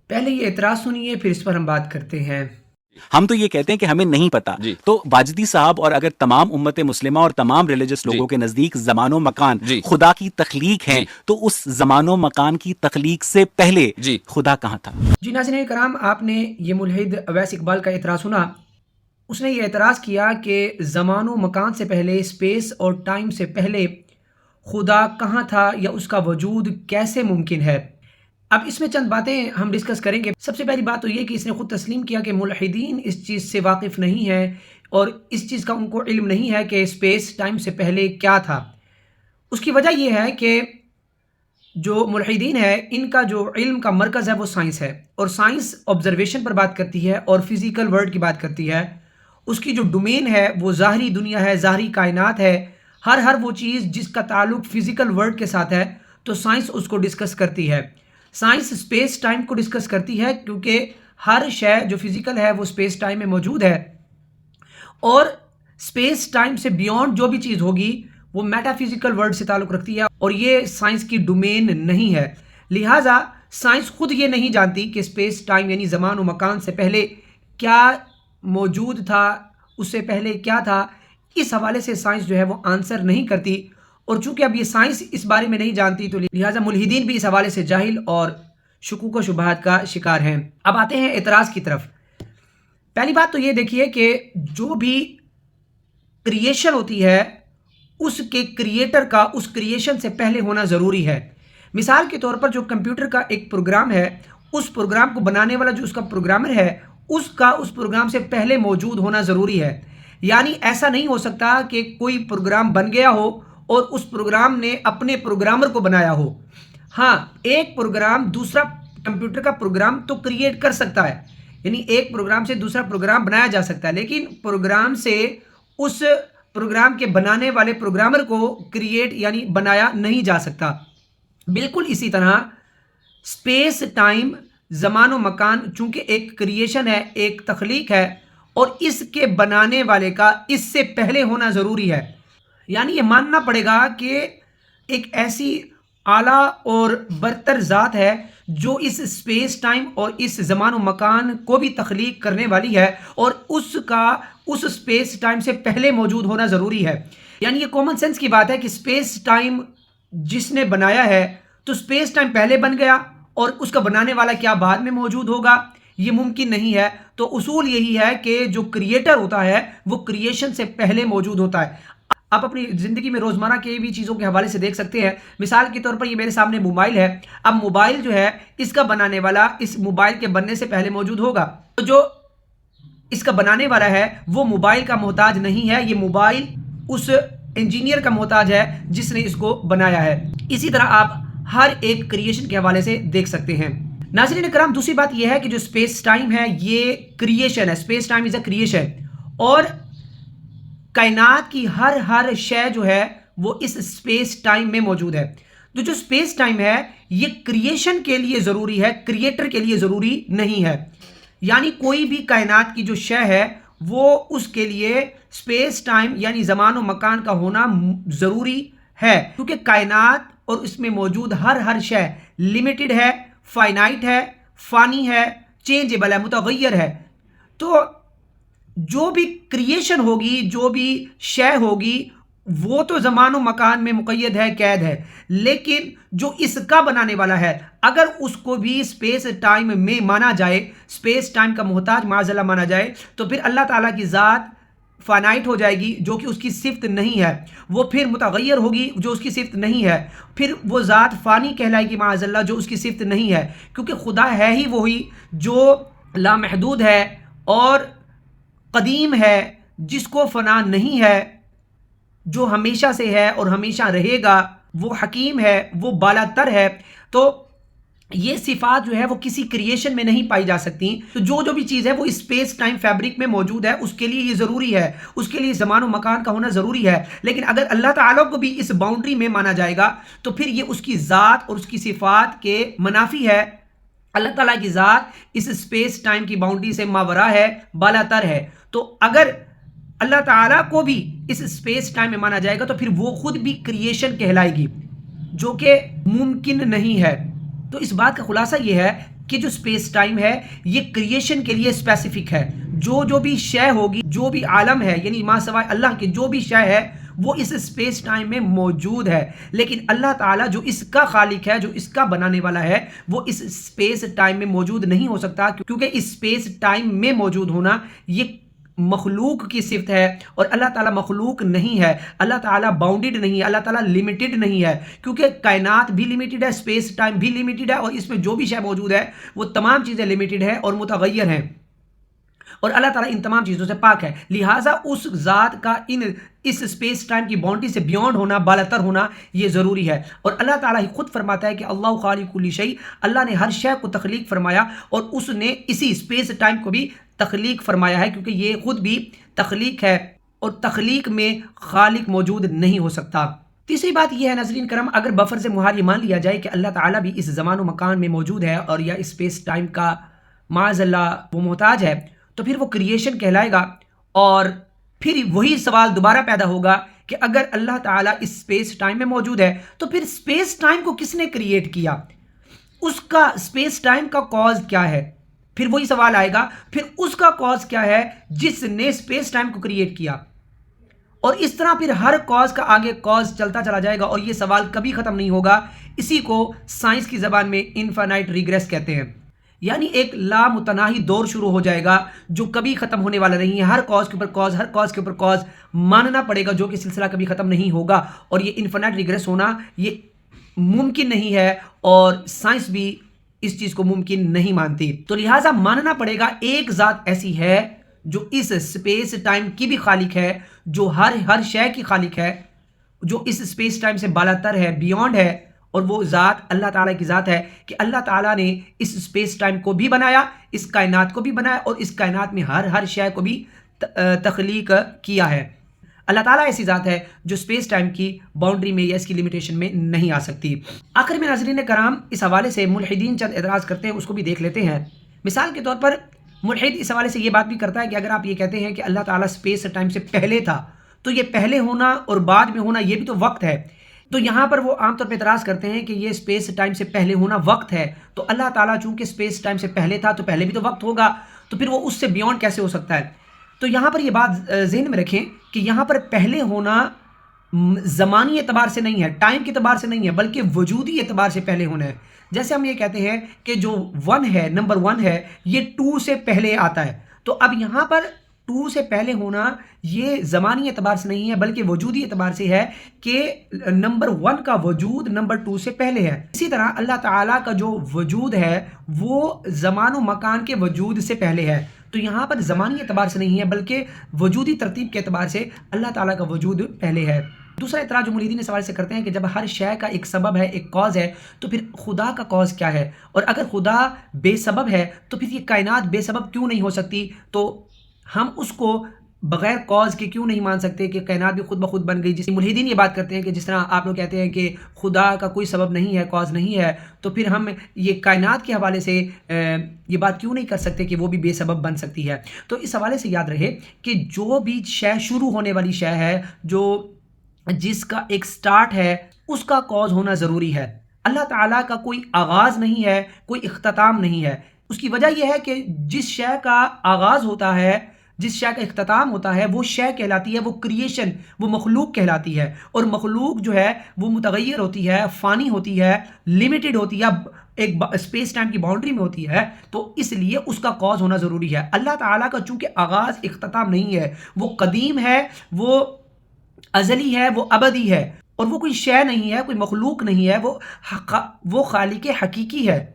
پہلے یہ اعتراض سنیے پھر اس پر ہم بات کرتے ہیں۔ ہم تو یہ کہتے ہیں کہ ہمیں نہیں پتا، تو باجدی صاحب اور اگر تمام امت مسلمہ اور تمام ریلیجس لوگوں کے نزدیک زمان و مکان خدا کی تخلیق ہیں، تو اس زمان و مکان کی تخلیق سے پہلے خدا کہاں تھا؟ جی ناظرین کرام، آپ نے یہ ملحد اویس اقبال کا اعتراض سنا۔ اس نے یہ اعتراض کیا کہ زمان و مکان سے پہلے، اسپیس اور ٹائم سے پہلے خدا کہاں تھا یا اس کا وجود کیسے ممکن ہے۔ اب اس میں چند باتیں ہم ڈسکس کریں گے۔ سب سے پہلی بات تو یہ کہ اس نے خود تسلیم کیا کہ ملحدین اس چیز سے واقف نہیں ہے اور اس چیز کا ان کو علم نہیں ہے کہ اسپیس ٹائم سے پہلے کیا تھا۔ اس کی وجہ یہ ہے کہ جو ملحدین ہے ان کا جو علم کا مرکز ہے وہ سائنس ہے، اور سائنس آبزرویشن پر بات کرتی ہے اور فزیکل ورلڈ کی بات کرتی ہے۔ اس کی جو ڈومین ہے وہ ظاہری دنیا ہے، ظاہری کائنات ہے، ہر وہ چیز جس کا تعلق فزیکل ورلڈ کے ساتھ ہے تو سائنس اس کو ڈسکس کرتی ہے۔ سائنس اسپیس ٹائم کو ڈسکس کرتی ہے کیونکہ ہر شے جو فزیکل ہے وہ اسپیس ٹائم میں موجود ہے، اور اسپیس ٹائم سے بیونڈ جو بھی چیز ہوگی وہ میٹا فزیکل ورلڈ سے تعلق رکھتی ہے، اور یہ سائنس کی ڈومین نہیں ہے۔ لہٰذا سائنس خود یہ نہیں جانتی کہ اسپیس ٹائم یعنی زمان و مکان سے پہلے کیا موجود تھا، اس سے پہلے کیا تھا۔ اس حوالے سے سائنس جو ہے وہ آنسر نہیں کرتی، اور چونکہ اب یہ سائنس اس بارے میں نہیں جانتی تو لہٰذا ملحدین بھی اس حوالے سے جاہل اور شکوک و شبہات کا شکار ہیں۔ اب آتے ہیں اعتراض کی طرف۔ پہلی بات تو یہ دیکھیے کہ جو بھی کریشن ہوتی ہے اس کے کریٹر کا اس کریشن سے پہلے ہونا ضروری ہے۔ مثال کے طور پر جو کمپیوٹر کا ایک پروگرام ہے، اس پروگرام کو بنانے والا جو اس کا پروگرامر ہے اس کا اس پروگرام سے پہلے موجود ہونا ضروری ہے۔ یعنی ایسا نہیں ہو سکتا کہ کوئی پروگرام بن گیا ہو اور اس پروگرام نے اپنے پروگرامر کو بنایا ہو۔ ہاں، ایک پروگرام دوسرا کمپیوٹر کا پروگرام تو کریٹ کر سکتا ہے، یعنی ایک پروگرام سے دوسرا پروگرام بنایا جا سکتا ہے، لیکن پروگرام سے اس پروگرام کے بنانے والے پروگرامر کو کریٹ یعنی بنایا نہیں جا سکتا۔ بالکل اسی طرح اسپیس ٹائم زمان و مکان چونکہ ایک کریشن ہے، ایک تخلیق ہے، اور اس کے بنانے والے کا اس سے پہلے ہونا ضروری ہے۔ یعنی یہ ماننا پڑے گا کہ ایک ایسی اعلیٰ اور برتر ذات ہے جو اس اسپیس ٹائم اور اس زمان و مکان کو بھی تخلیق کرنے والی ہے، اور اس کا اس اسپیس ٹائم سے پہلے موجود ہونا ضروری ہے۔ یعنی یہ کامن سینس کی بات ہے کہ اسپیس ٹائم جس نے بنایا ہے تو اسپیس ٹائم پہلے بن گیا اور اس کا بنانے والا کیا بعد میں موجود ہوگا؟ یہ ممکن نہیں ہے۔ تو اصول یہی ہے کہ جو کریٹر ہوتا ہے وہ کریشن سے پہلے موجود ہوتا ہے۔ آپ اپنی زندگی میں روزمرہ کے بھی چیزوں کے حوالے سے دیکھ سکتے ہیں۔ مثال کے طور پر یہ میرے سامنے موبائل ہے۔ اب موبائل جو ہے اس کا بنانے والا اس موبائل کے بننے سے پہلے موجود ہوگا، تو جو اس کا بنانے والا ہے وہ موبائل کا محتاج نہیں ہے، یہ موبائل اس انجینئر کا محتاج ہے جس نے اس کو بنایا ہے۔ اسی طرح آپ ہر ایک کریشن کے حوالے سے دیکھ سکتے ہیں۔ ناظرین کرام، دوسری بات یہ ہے کہ جو اسپیس ٹائم ہے یہ کریشن ہے، space time is a creation, اور کائنات کی ہر شے جو ہے وہ اس اسپیس ٹائم میں موجود ہے۔ تو جو اسپیس ٹائم ہے یہ کریشن کے لیے ضروری ہے، کریٹر کے لیے ضروری نہیں ہے۔ یعنی کوئی بھی کائنات کی جو شے ہے وہ اس کے لیے اسپیس ٹائم یعنی زمان و مکان کا ہونا ضروری ہے، کیونکہ کائنات اور اس میں موجود ہر شے لمیٹڈ ہے، فائنائٹ ہے، فانی ہے، چینجبل ہے، متغیر ہے۔ تو جو بھی کریشن ہوگی، جو بھی شے ہوگی وہ تو زمان و مکان میں مقید ہے، قید ہے، لیکن جو اس کا بنانے والا ہے اگر اس کو بھی اسپیس ٹائم میں مانا جائے، اسپیس ٹائم کا محتاج معاذ اللہ مانا جائے، تو پھر اللہ تعالیٰ کی ذات فائنائٹ ہو جائے گی جو کہ اس کی صفت نہیں ہے، وہ پھر متغیر ہوگی جو اس کی صفت نہیں ہے، پھر وہ ذات فانی کہلائے گی معاذ اللہ جو اس کی صفت نہیں ہے، کیونکہ خدا ہے ہی وہی جو لامحدود ہے اور قدیم ہے، جس کو فنا نہیں ہے، جو ہمیشہ سے ہے اور ہمیشہ رہے گا، وہ حکیم ہے، وہ بالا تر ہے۔ تو یہ صفات جو ہے وہ کسی کریشن میں نہیں پائی جا سکتی۔ تو جو بھی چیز ہے وہ اسپیس ٹائم فیبرک میں موجود ہے، اس کے لیے یہ ضروری ہے، اس کے لیے زمان و مکان کا ہونا ضروری ہے۔ لیکن اگر اللہ تعالیٰ کو بھی اس باؤنڈری میں مانا جائے گا تو پھر یہ اس کی ذات اور اس کی صفات کے منافی ہے۔ اللہ تعالیٰ کی ذات اس اسپیس ٹائم کی باؤنڈری سے ماورا ہے، بالا تر ہے۔ تو اگر اللہ تعالیٰ کو بھی اس اسپیس ٹائم میں مانا جائے گا تو پھر وہ خود بھی کریشن کہلائے گی، جو کہ ممکن نہیں ہے۔ تو اس بات کا خلاصہ یہ ہے کہ جو سپیس ٹائم ہے یہ کریشن کے لیے اسپیسیفک ہے. جو بھی شے ہوگی، جو بھی عالم ہے، یعنی ماں سوائے اللہ کے جو بھی شے ہے وہ اس سپیس ٹائم میں موجود ہے. لیکن اللہ تعالیٰ جو اس کا خالق ہے، جو اس کا بنانے والا ہے، وہ اس سپیس ٹائم میں موجود نہیں ہو سکتا، کیونکہ اس سپیس ٹائم میں موجود ہونا یہ مخلوق کی صفت ہے، اور اللہ تعالیٰ مخلوق نہیں ہے. اللہ تعالیٰ باؤنڈڈ نہیں ہے، اللہ تعالیٰ لمیٹڈ نہیں ہے، کیونکہ کائنات بھی لمیٹڈ ہے، سپیس ٹائم بھی لمیٹڈ ہے، اور اس میں جو بھی شے موجود ہے وہ تمام چیزیں لمیٹڈ ہیں اور متغیر ہیں، اور اللہ تعالیٰ ان تمام چیزوں سے پاک ہے. لہٰذا اس ذات کا اس سپیس ٹائم کی باؤنڈری سے بیونڈ ہونا، بالاتر ہونا یہ ضروری ہے. اور اللہ تعالیٰ ہی خود فرماتا ہے کہ اللہ خالق کل شیء، اللہ نے ہر شے کو تخلیق فرمایا، اور اس نے اسی سپیس ٹائم کو بھی تخلیق فرمایا ہے، کیونکہ یہ خود بھی تخلیق ہے، اور تخلیق میں خالق موجود نہیں ہو سکتا. تیسری بات یہ ہے ناظرین کرم، اگر بفرض محال یہ مان لیا جائے کہ اللہ تعالیٰ بھی اس زمان و مکان میں موجود ہے اور یا سپیس ٹائم کا معاذ اللہ وہ محتاج ہے، تو پھر وہ کریشن کہلائے گا. اور پھر وہی سوال دوبارہ پیدا ہوگا کہ اگر اللہ تعالیٰ اس سپیس ٹائم میں موجود ہے تو پھر سپیس ٹائم کو کس نے کریٹ کیا؟ اس کا سپیس ٹائم کا کاز کیا ہے؟ پھر وہی سوال آئے گا، پھر اس کا کاز کیا ہے جس نے سپیس ٹائم کو کریٹ کیا؟ اور اس طرح پھر ہر کاز کا آگے کاز چلتا چلا جائے گا، اور یہ سوال کبھی ختم نہیں ہوگا. اسی کو سائنس کی زبان میں انفینائٹ ریگریس کہتے ہیں، یعنی ایک لامتناہی دور شروع ہو جائے گا جو کبھی ختم ہونے والا نہیں ہے. ہر کاز کے اوپر کاز، ہر کاز کے اوپر کاز ماننا پڑے گا، جو کہ سلسلہ کبھی ختم نہیں ہوگا. اور یہ انفینائٹ ریگریس ہونا یہ ممکن نہیں ہے، اور سائنس بھی اس چیز کو ممکن نہیں مانتی. تو لہٰذا ماننا پڑے گا ایک ذات ایسی ہے جو اس سپیس ٹائم کی بھی خالق ہے، جو ہر شے کی خالق ہے، جو اس سپیس ٹائم سے بالاتر ہے، بیونڈ ہے، اور وہ ذات اللہ تعالیٰ کی ذات ہے کہ اللہ تعالیٰ نے اس سپیس ٹائم کو بھی بنایا، اس کائنات کو بھی بنایا، اور اس کائنات میں ہر شے کو بھی تخلیق کیا ہے. اللہ تعالیٰ ایسی ذات ہے جو سپیس ٹائم کی باؤنڈری میں یا اس کی لمیٹیشن میں نہیں آ سکتی. آخر میں ناظرین کرام اس حوالے سے ملحدین چند اعتراض کرتے ہیں، اس کو بھی دیکھ لیتے ہیں. مثال کے طور پر ملحد اس حوالے سے یہ بات بھی کرتا ہے کہ اگر آپ یہ کہتے ہیں کہ اللہ تعالیٰ سپیس ٹائم سے پہلے تھا، تو یہ پہلے ہونا اور بعد میں ہونا یہ بھی تو وقت ہے. تو یہاں پر وہ عام طور پہ اعتراض کرتے ہیں کہ یہ سپیس ٹائم سے پہلے ہونا وقت ہے، تو اللہ تعالیٰ چونکہ سپیس ٹائم سے پہلے تھا تو پہلے بھی تو وقت ہوگا، تو پھر وہ اس سے بیونڈ کیسے ہو سکتا ہے؟ تو یہاں پر یہ بات ذہن میں رکھیں کہ یہاں پر پہلے ہونا زمانی اعتبار سے نہیں ہے، ٹائم کے اعتبار سے نہیں ہے، بلکہ وجودی اعتبار سے پہلے ہونا ہے. جیسے ہم یہ کہتے ہیں کہ جو 1 ہے، نمبر 1 ہے، یہ 2 سے پہلے آتا ہے. تو اب یہاں پر 2 سے پہلے ہونا یہ زمانی اعتبار سے نہیں ہے، بلکہ وجودی اعتبار سے ہے کہ نمبر 1 کا وجود نمبر 2 سے پہلے ہے. اسی طرح اللہ تعالیٰ کا جو وجود ہے وہ زمان و مکان کے وجود سے پہلے ہے. تو یہاں پر زمانی اعتبار سے نہیں ہے، بلکہ وجودی ترتیب کے اعتبار سے اللہ تعالیٰ کا وجود پہلے ہے. دوسرا اعتراض جو مریدین اس حوالے سے کرتے ہیں کہ جب ہر شے کا ایک سبب ہے، ایک کاز ہے، تو پھر خدا کا کاز کیا ہے؟ اور اگر خدا بے سبب ہے تو پھر یہ کائنات بے سبب کیوں نہیں ہو سکتی؟ تو ہم اس کو بغیر کاز کے کیوں نہیں مان سکتے کہ کائنات بھی خود بخود بن گئی؟ جس ملحدین یہ بات کرتے ہیں کہ جس طرح آپ لوگ کہتے ہیں کہ خدا کا کوئی سبب نہیں ہے، کاز نہیں ہے، تو پھر ہم یہ کائنات کے حوالے سے یہ بات کیوں نہیں کر سکتے کہ وہ بھی بے سبب بن سکتی ہے؟ تو اس حوالے سے یاد رہے کہ جو بھی شے شروع ہونے والی شے ہے، جو جس کا ایک سٹارٹ ہے، اس کا کاز ہونا ضروری ہے. اللہ تعالیٰ کا کوئی آغاز نہیں ہے، کوئی اختتام نہیں ہے. اس کی وجہ یہ ہے کہ جس شے کا آغاز ہوتا ہے، جس شے کا اختتام ہوتا ہے، وہ شے کہلاتی ہے، وہ کریشن، وہ مخلوق کہلاتی ہے. اور مخلوق جو ہے وہ متغیر ہوتی ہے، فانی ہوتی ہے، لمیٹڈ ہوتی ہے، ایک اسپیس ٹائم کی باؤنڈری میں ہوتی ہے. تو اس لیے اس کا کاز ہونا ضروری ہے. اللہ تعالیٰ کا چونکہ آغاز اختتام نہیں ہے، وہ قدیم ہے، وہ ازلی ہے، وہ ابدی ہے، اور وہ کوئی شے نہیں ہے، کوئی مخلوق نہیں ہے، وہ خالق حقیقی ہے.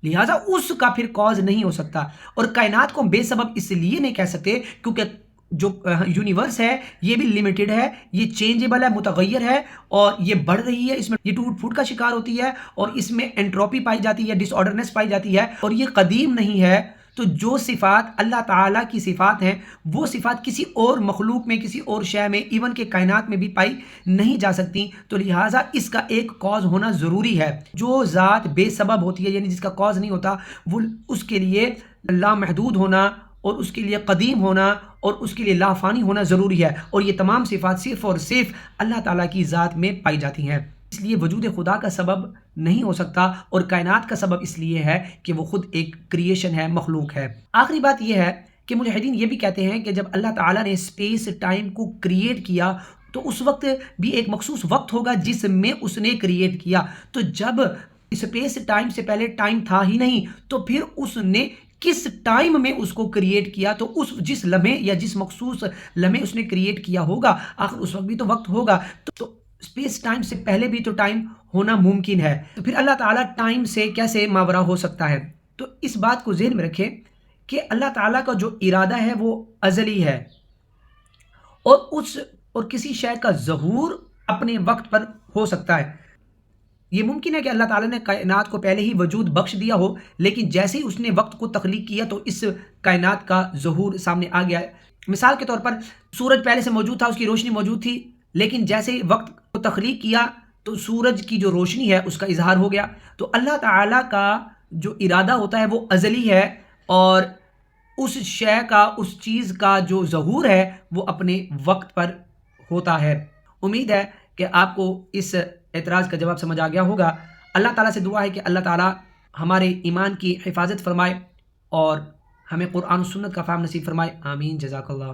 لہٰذا اس کا پھر کاز نہیں ہو سکتا. اور کائنات کو ہم بے سبب اس لیے نہیں کہہ سکتے کیونکہ جو یونیورس ہے یہ بھی لمیٹڈ ہے، یہ چینجیبل ہے، متغیر ہے، اور یہ بڑھ رہی ہے، اس میں یہ ٹوٹ پھوٹ کا شکار ہوتی ہے، اور اس میں انٹروپی پائی جاتی ہے، ڈس آرڈرنس پائی جاتی ہے، اور یہ قدیم نہیں ہے. تو جو صفات اللہ تعالیٰ کی صفات ہیں وہ صفات کسی اور مخلوق میں، کسی اور شے میں، ایون کہ کائنات میں بھی پائی نہیں جا سکتی. تو لہٰذا اس کا ایک کاز ہونا ضروری ہے. جو ذات بے سبب ہوتی ہے، یعنی جس کا کاز نہیں ہوتا، وہ اس کے لیے لامحدود ہونا، اور اس کے لیے قدیم ہونا، اور اس کے لیے لافانی ہونا ضروری ہے. اور یہ تمام صفات صرف اور صرف اللہ تعالیٰ کی ذات میں پائی جاتی ہیں. اس لیے وجود خدا کا سبب نہیں ہو سکتا، اور کائنات کا سبب اس لیے ہے کہ وہ خود ایک کریشن ہے، مخلوق ہے۔ آخری بات یہ ہے کہ ملحدین یہ بھی کہتے ہیں کہ جب اللہ تعالیٰ نے اسپیس ٹائم کو کریٹ کیا تو اس وقت بھی ایک مخصوص وقت ہوگا جس میں اس نے کریٹ کیا، تو جب اسپیس ٹائم سے پہلے ٹائم تھا ہی نہیں تو پھر اس نے کس ٹائم میں اس کو کریٹ کیا؟ تو اس جس لمحے یا جس مخصوص لمحے اس نے کریٹ کیا ہوگا آخر اس وقت بھی تو وقت ہوگا، تو اسپیس ٹائم سے پہلے بھی تو ٹائم ہونا ممکن ہے، تو پھر اللہ تعالیٰ ٹائم سے کیسے ماورا ہو سکتا ہے؟ تو اس بات کو ذہن میں رکھیں کہ اللہ تعالیٰ کا جو ارادہ ہے وہ ازلی ہے، اور کسی شے کا ظہور اپنے وقت پر ہو سکتا ہے۔ یہ ممکن ہے کہ اللہ تعالیٰ نے کائنات کو پہلے ہی وجود بخش دیا ہو، لیکن جیسے ہی اس نے وقت کو تخلیق کیا تو اس کائنات کا ظہور سامنے آ گیا ہے۔ مثال کے طور پر سورج پہلے سے موجود تھا، اس کی روشنی موجود تھی، لیکن جیسے ہی وقت کو تخلیق کیا تو سورج کی جو روشنی ہے اس کا اظہار ہو گیا۔ تو اللہ تعالیٰ کا جو ارادہ ہوتا ہے وہ ازلی ہے، اور اس شے کا، اس چیز کا جو ظہور ہے وہ اپنے وقت پر ہوتا ہے۔ امید ہے کہ آپ کو اس اعتراض کا جواب سمجھ آ گیا ہوگا۔ اللہ تعالیٰ سے دعا ہے کہ اللہ تعالیٰ ہمارے ایمان کی حفاظت فرمائے اور ہمیں قرآن و سنت کا فہم نصیب فرمائے۔ آمین، جزاک اللہ۔